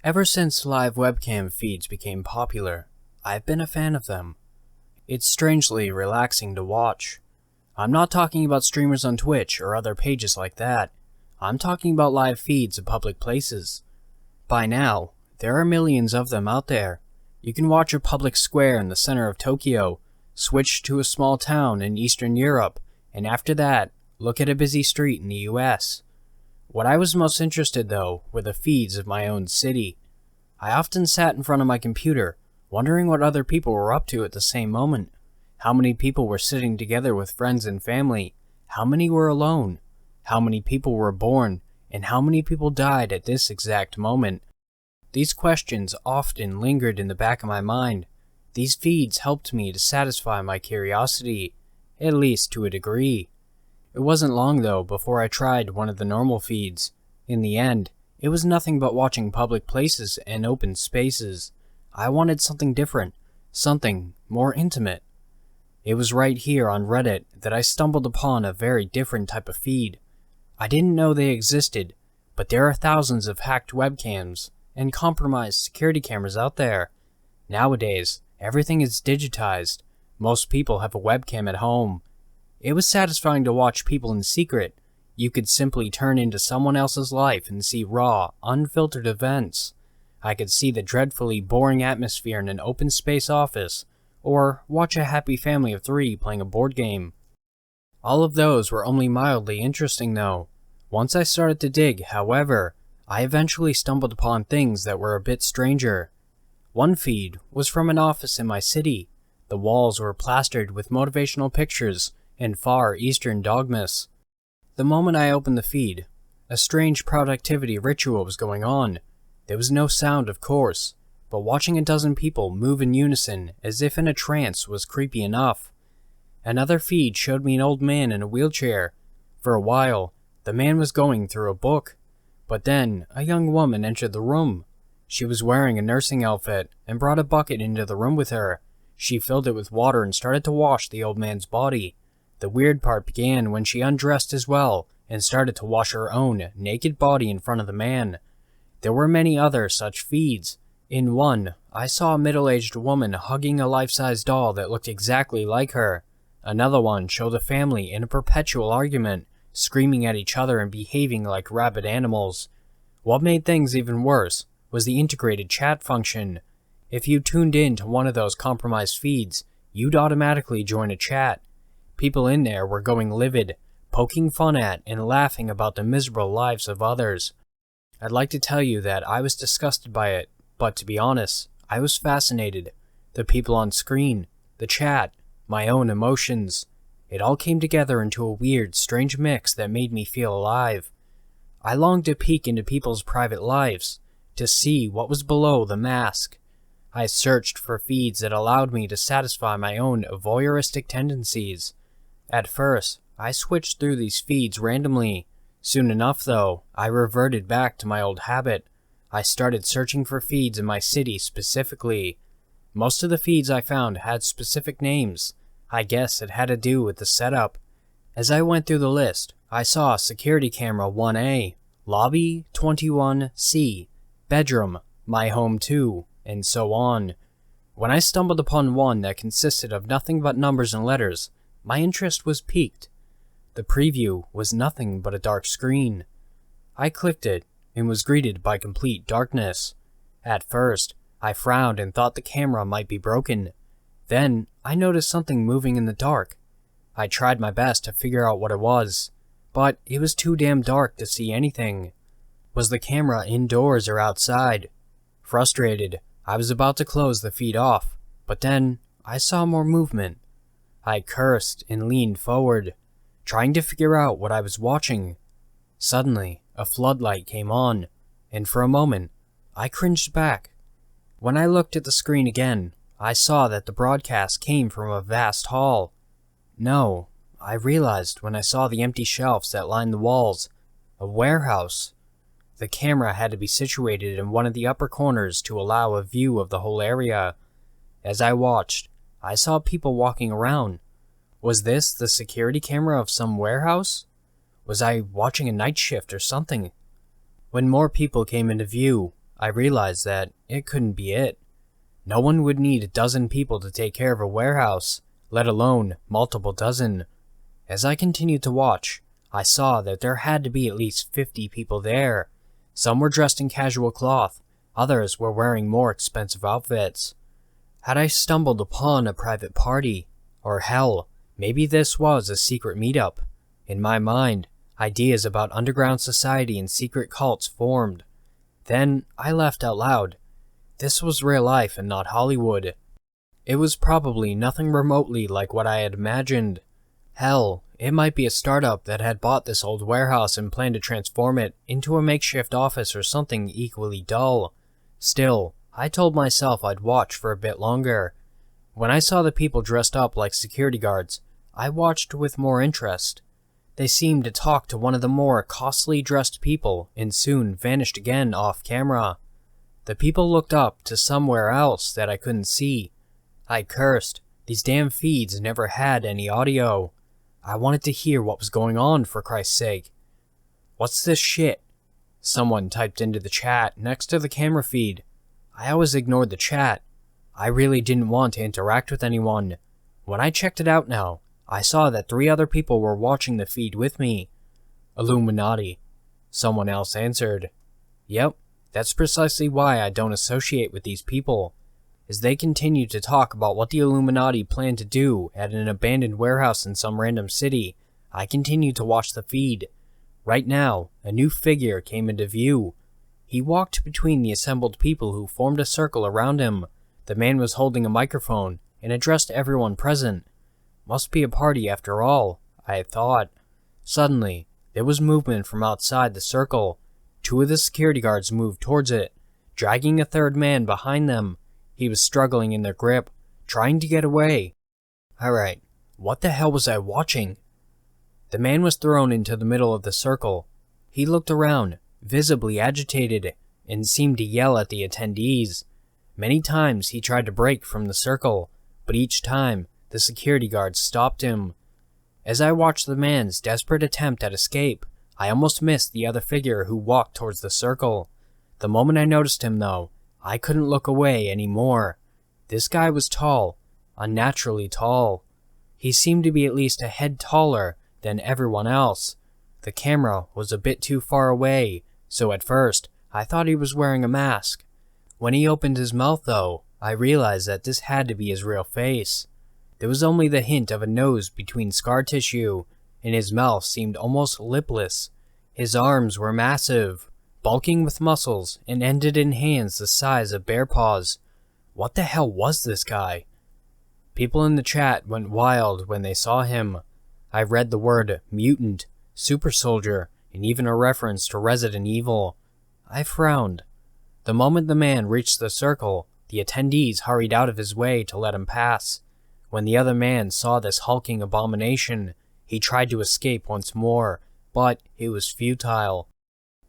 Ever since live webcam feeds became popular, I've been a fan of them. It's strangely relaxing to watch. I'm not talking about streamers on Twitch or other pages like that. I'm talking about live feeds of public places. By now, there are millions of them out there. You can watch a public square in the center of Tokyo, switch to a small town in Eastern Europe, and after that, look at a busy street in the US. What I was most interested though were the feeds of my own city. I often sat in front of my computer, wondering what other people were up to at the same moment. How many people were sitting together with friends and family? How many were alone? How many people were born? And how many people died at this exact moment? These questions often lingered in the back of my mind. These feeds helped me to satisfy my curiosity, at least to a degree. It wasn't long though before I tried one of the normal feeds. In the end, it was nothing but watching public places and open spaces. I wanted something different, something more intimate. It was right here on Reddit that I stumbled upon a very different type of feed. I didn't know they existed, but there are thousands of hacked webcams and compromised security cameras out there. Nowadays, everything is digitized. Most people have a webcam at home. It was satisfying to watch people in secret. You could simply turn into someone else's life and see raw, unfiltered events. I could see the dreadfully boring atmosphere in an open space office, or watch a happy family of 3 playing a board game. All of those were only mildly interesting though. Once I started to dig, however, I eventually stumbled upon things that were a bit stranger. One feed was from an office in my city. The walls were plastered with motivational pictures and Far Eastern dogmas. The moment I opened the feed, a strange productivity ritual was going on. There was no sound, of course, but watching a dozen people move in unison as if in a trance was creepy enough. Another feed showed me an old man in a wheelchair. For a while, the man was going through a book, but then a young woman entered the room. She was wearing a nursing outfit and brought a bucket into the room with her. She filled it with water and started to wash the old man's body. The weird part began when she undressed as well and started to wash her own naked body in front of the man. There were many other such feeds. In one, I saw a middle-aged woman hugging a life-size doll that looked exactly like her. Another one showed a family in a perpetual argument, screaming at each other and behaving like rabid animals. What made things even worse was the integrated chat function. If you tuned in to one of those compromised feeds, you'd automatically join a chat. People in there were going livid, poking fun at and laughing about the miserable lives of others. I'd like to tell you that I was disgusted by it, but to be honest, I was fascinated. The people on screen, the chat, my own emotions. It all came together into a weird, strange mix that made me feel alive. I longed to peek into people's private lives, to see what was below the mask. I searched for feeds that allowed me to satisfy my own voyeuristic tendencies. At first, I switched through these feeds randomly. Soon enough, though, I reverted back to my old habit. I started searching for feeds in my city specifically. Most of the feeds I found had specific names. I guess it had to do with the setup. As I went through the list, I saw Security Camera 1A, Lobby 21C, Bedroom, My Home 2, and so on. When I stumbled upon one that consisted of nothing but numbers and letters, my interest was piqued. The preview was nothing but a dark screen. I clicked it and was greeted by complete darkness. At first, I frowned and thought the camera might be broken. Then, I noticed something moving in the dark. I tried my best to figure out what it was, but it was too damn dark to see anything. Was the camera indoors or outside? Frustrated, I was about to close the feed off, but then I saw more movement. I cursed and leaned forward, trying to figure out what I was watching. Suddenly, a floodlight came on, and for a moment, I cringed back. When I looked at the screen again, I saw that the broadcast came from a vast hall. No, I realized when I saw the empty shelves that lined the walls. A warehouse. The camera had to be situated in one of the upper corners to allow a view of the whole area. As I watched, I saw people walking around. Was this the security camera of some warehouse? Was I watching a night shift or something? When more people came into view, I realized that it couldn't be it. No one would need a dozen people to take care of a warehouse, let alone multiple dozen. As I continued to watch, I saw that there had to be at least 50 people there. Some were dressed in casual cloth, others were wearing more expensive outfits. Had I stumbled upon a private party? Or hell, maybe this was a secret meetup. In my mind, ideas about underground society and secret cults formed. Then I laughed out loud. This was real life and not Hollywood. It was probably nothing remotely like what I had imagined. Hell, it might be a startup that had bought this old warehouse and planned to transform it into a makeshift office or something equally dull. Still, I told myself I'd watch for a bit longer. When I saw the people dressed up like security guards, I watched with more interest. They seemed to talk to one of the more costly dressed people and soon vanished again off camera. The people looked up to somewhere else that I couldn't see. I cursed. These damn feeds never had any audio. I wanted to hear what was going on, for Christ's sake. What's this shit? Someone typed into the chat next to the camera feed. I always ignored the chat. I really didn't want to interact with anyone. When I checked it out now, I saw that 3 other people were watching the feed with me. Illuminati. Someone else answered. Yep, that's precisely why I don't associate with these people. As they continued to talk about what the Illuminati planned to do at an abandoned warehouse in some random city, I continued to watch the feed. Right now, a new figure came into view. He walked between the assembled people who formed a circle around him. The man was holding a microphone and addressed everyone present. Must be a party after all, I had thought. Suddenly, there was movement from outside the circle. 2 of the security guards moved towards it, dragging a third man behind them. He was struggling in their grip, trying to get away. Alright, what the hell was I watching? The man was thrown into the middle of the circle. He looked around, visibly agitated, and seemed to yell at the attendees. Many times he tried to break from the circle, but each time, the security guards stopped him. As I watched the man's desperate attempt at escape, I almost missed the other figure who walked towards the circle. The moment I noticed him, though, I couldn't look away anymore. This guy was tall, unnaturally tall. He seemed to be at least a head taller than everyone else. The camera was a bit too far away, so at first, I thought he was wearing a mask. When he opened his mouth, though, I realized that this had to be his real face. There was only the hint of a nose between scar tissue, and his mouth seemed almost lipless. His arms were massive, bulking with muscles, and ended in hands the size of bear paws. What the hell was this guy? People in the chat went wild when they saw him. I read the word mutant, super soldier, and even a reference to Resident Evil. I frowned. The moment the man reached the circle, the attendees hurried out of his way to let him pass. When the other man saw this hulking abomination, he tried to escape once more, but it was futile.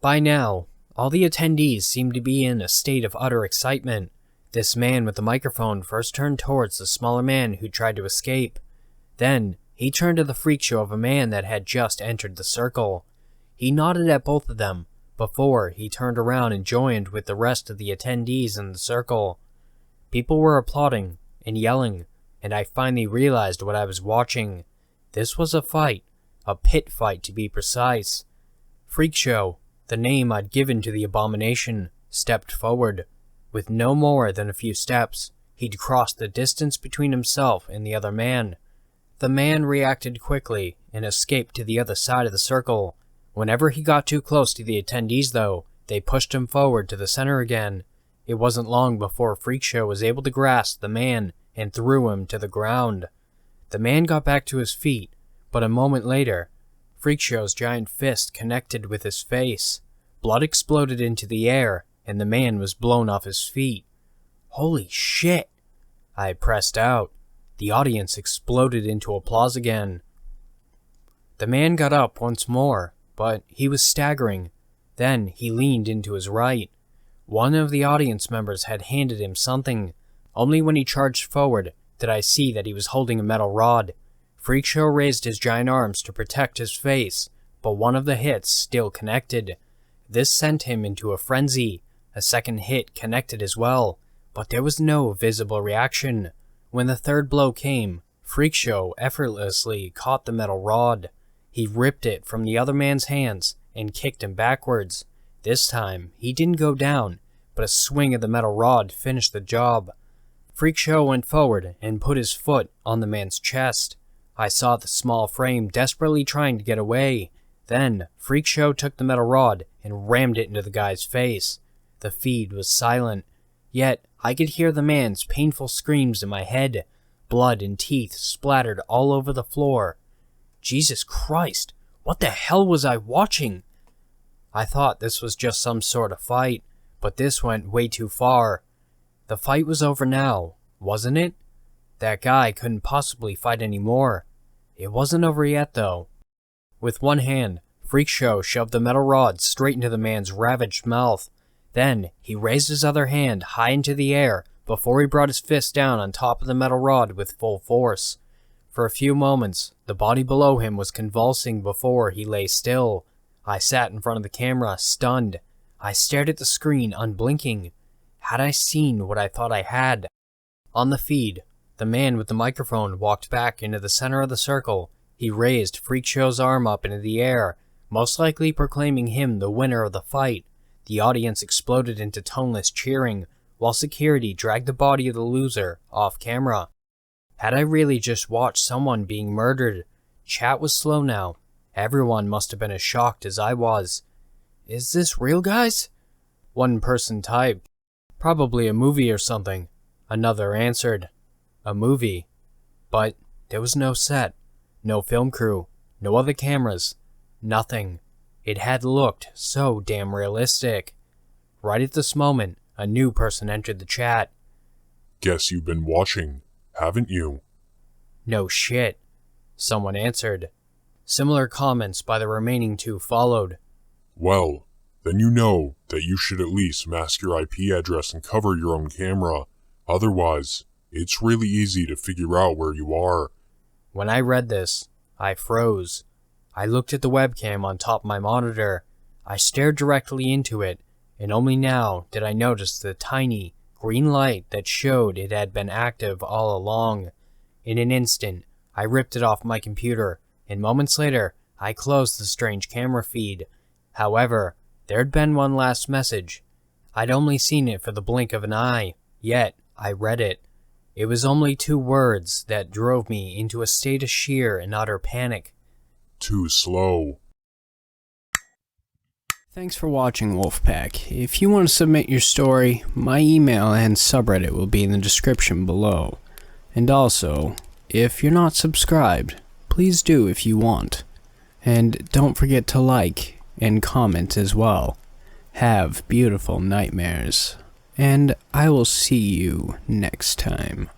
By now, all the attendees seemed to be in a state of utter excitement. This man with the microphone first turned towards the smaller man who tried to escape. Then, he turned to the freak show of a man that had just entered the circle. He nodded at both of them, before he turned around and joined with the rest of the attendees in the circle. People were applauding and yelling, and I finally realized what I was watching. This was a fight, a pit fight to be precise. Freak Show, the name I'd given to the abomination, stepped forward. With no more than a few steps, he'd crossed the distance between himself and the other man. The man reacted quickly and escaped to the other side of the circle. Whenever he got too close to the attendees, though, they pushed him forward to the center again. It wasn't long before Freak Show was able to grasp the man and threw him to the ground. The man got back to his feet, but a moment later, Freak Show's giant fist connected with his face. Blood exploded into the air, and the man was blown off his feet. Holy shit! I pressed out. The audience exploded into applause again. The man got up once more, but he was staggering. Then he leaned into his right. One of the audience members had handed him something. Only when he charged forward did I see that he was holding a metal rod. Freak Show raised his giant arms to protect his face, but one of the hits still connected. This sent him into a frenzy. A second hit connected as well, but there was no visible reaction. When the third blow came, Freakshow effortlessly caught the metal rod. He ripped it from the other man's hands and kicked him backwards. This time, he didn't go down, but a swing of the metal rod finished the job. Freakshow went forward and put his foot on the man's chest. I saw the small frame desperately trying to get away. Then, Freakshow took the metal rod and rammed it into the guy's face. The feed was silent, yet I could hear the man's painful screams in my head. Blood and teeth splattered all over the floor. Jesus Christ, what the hell was I watching? I thought this was just some sort of fight, but this went way too far. The fight was over now, wasn't it? That guy couldn't possibly fight anymore. It wasn't over yet, though. With one hand, Freakshow shoved the metal rod straight into the man's ravaged mouth. Then, he raised his other hand high into the air before he brought his fist down on top of the metal rod with full force. For a few moments, the body below him was convulsing before he lay still. I sat in front of the camera, stunned. I stared at the screen, unblinking. Had I seen what I thought I had? On the feed, the man with the microphone walked back into the center of the circle. He raised Freakshow's arm up into the air, most likely proclaiming him the winner of the fight. The audience exploded into toneless cheering, while security dragged the body of the loser off camera. Had I really just watched someone being murdered? Chat was slow now. Everyone must have been as shocked as I was. Is this real, guys? One person typed, probably a movie or something. Another answered, a movie. But there was no set, no film crew, no other cameras, nothing. It had looked so damn realistic. Right at this moment, a new person entered the chat. Guess you've been watching, haven't you? No shit, someone answered. Similar comments by the remaining two followed. Well, then you know that you should at least mask your IP address and cover your own camera. Otherwise, it's really easy to figure out where you are. When I read this, I froze. I looked at the webcam on top of my monitor. I stared directly into it, and only now did I notice the tiny, green light that showed it had been active all along. In an instant, I ripped it off my computer, and moments later, I closed the strange camera feed. However, there'd been one last message. I'd only seen it for the blink of an eye, yet I read it. It was only 2 words that drove me into a state of sheer and utter panic. Too slow. Thanks for watching, Wolfpack. If you want to submit your story, my email and subreddit will be in the description below. And also, if you're not subscribed, please do if you want. And don't forget to like and comment as well. Have beautiful nightmares. And I will see you next time.